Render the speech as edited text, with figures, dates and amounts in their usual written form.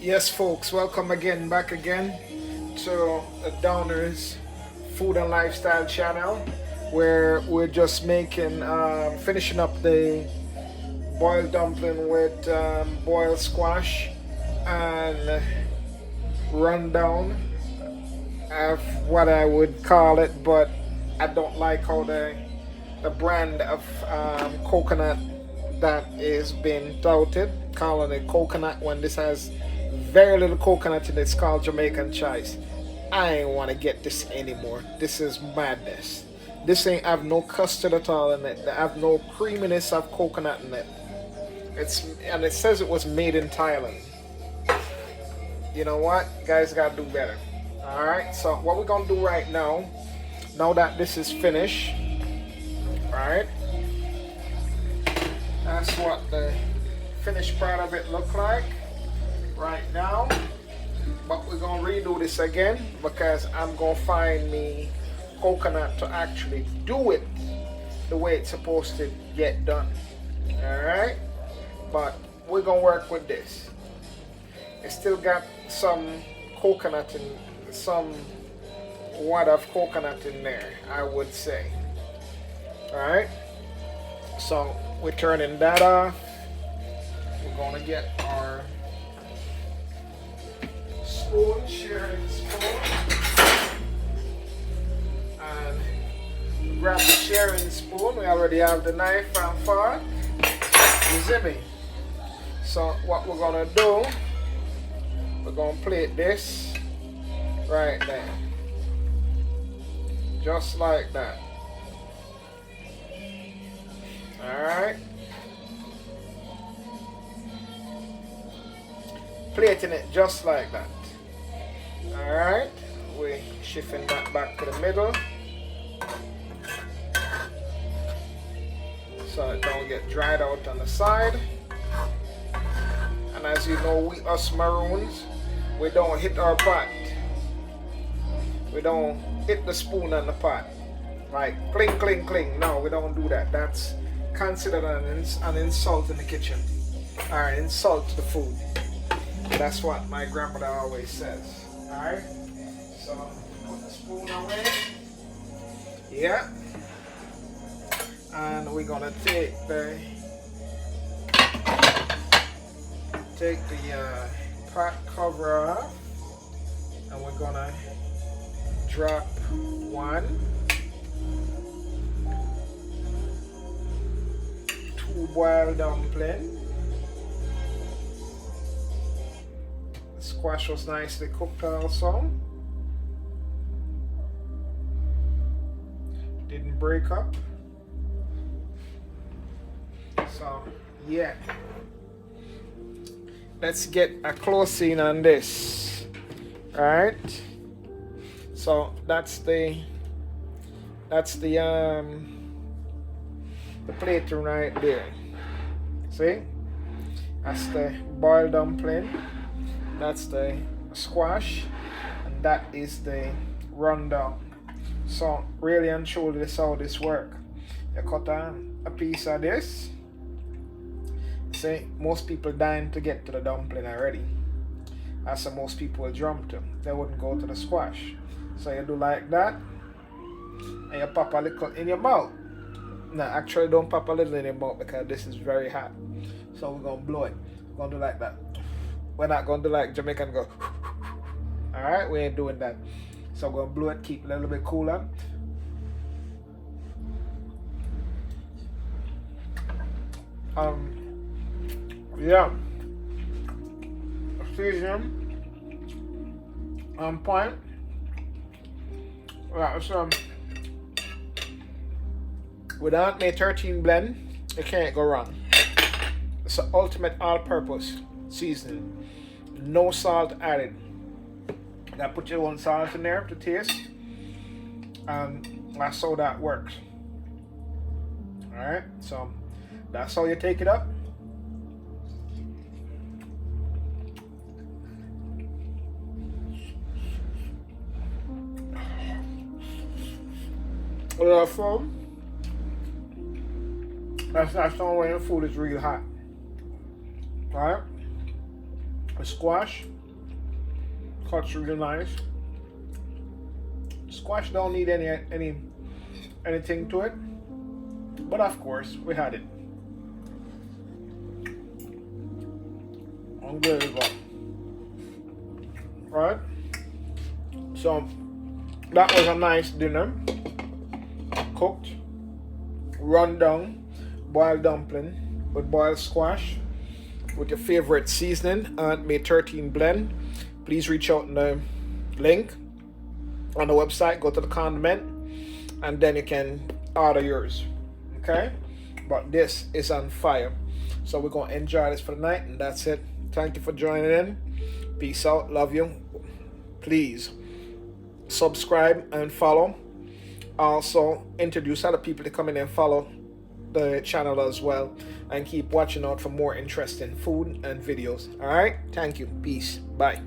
Yes, folks, welcome again, back again to the Downers Food and Lifestyle channel, where we're just finishing up the boiled dumpling with boiled squash and rundown of what I would call it, but I don't like how the brand of coconut that is being touted, calling it coconut when this has very little coconut in it. It's called Jamaican chives. I ain't want to get this anymore. This is madness. This ain't have no custard at all in it. They have no creaminess of coconut in it. It says it was made in Thailand. You know what? Guys gotta do better. Alright, so what we're gonna do right now that this is finished, alright, that's what the finished part of it look like right now. But we're gonna redo this again because I'm gonna find me coconut to actually do it the way it's supposed to get done. Alright, but we're gonna work with this. It still got some coconut in some wad of coconut in there, I would say. Alright, so we're turning that off. We're gonna get our spoon, sharing spoon, and grab the sharing spoon. We already have the knife and fork. You see me? So what we're gonna do, we're gonna plate this right there, just like that. Alright, plating it just like that. Alright, we're shifting that back to the middle so it don't get dried out on the side. And as you know, we us maroons, we don't hit our pot. We don't hit the spoon on the pot like cling cling cling. No, we don't do that. That's considered an insult in the kitchen, or an insult to the food. That's what my grandmother always says. Alright, so put the spoon away. Yeah, and we're gonna take the pot cover off, and we're gonna drop one, two boiled dumpling. The squash was nicely cooked also. Didn't break up. So yeah, let's get a close in on this. All right, so that's the plating right there. See, that's the boiled dumpling, that's the squash, and that is the rundown. So really and truly, this is how this work. You cut a piece of this. See, most people dying to get to the dumpling already. That's what most people will jump to. They wouldn't go to the squash. So you do like that, and you pop a little in your mouth. No, actually don't pop a little in your mouth because this is very hot. So we're gonna blow it. We're gonna do like that. We're not gonna do like Jamaican go. Alright, we ain't doing that. So we're gonna blow it, keep it a little bit cooler. Yeah. Season on point. Right, so without my 13 blend, you can't go wrong. It's the ultimate all-purpose seasoning. No salt added. You gotta put your own salt in there to taste, and that's how that works. Alright, so that's how you take it up. From that's the only way the food is really hot. Alright? A squash. Cuts really nice. Squash don't need anything to it. But of course, we had it. Unbelievable. Right? So that was a nice dinner. Cooked rundung boiled dumpling with boiled squash with your favorite seasoning and May 13 blend. Please reach out in the link on the website. Go to the condiment and then you can order yours. Okay? But this is on fire. So we're going to enjoy this for the night, and that's it. Thank you for joining in. Peace out. Love you. Please subscribe and follow. Also, introduce other people to come in and follow the channel as well. And keep watching out for more interesting food and videos. Alright? Thank you. Peace. Bye.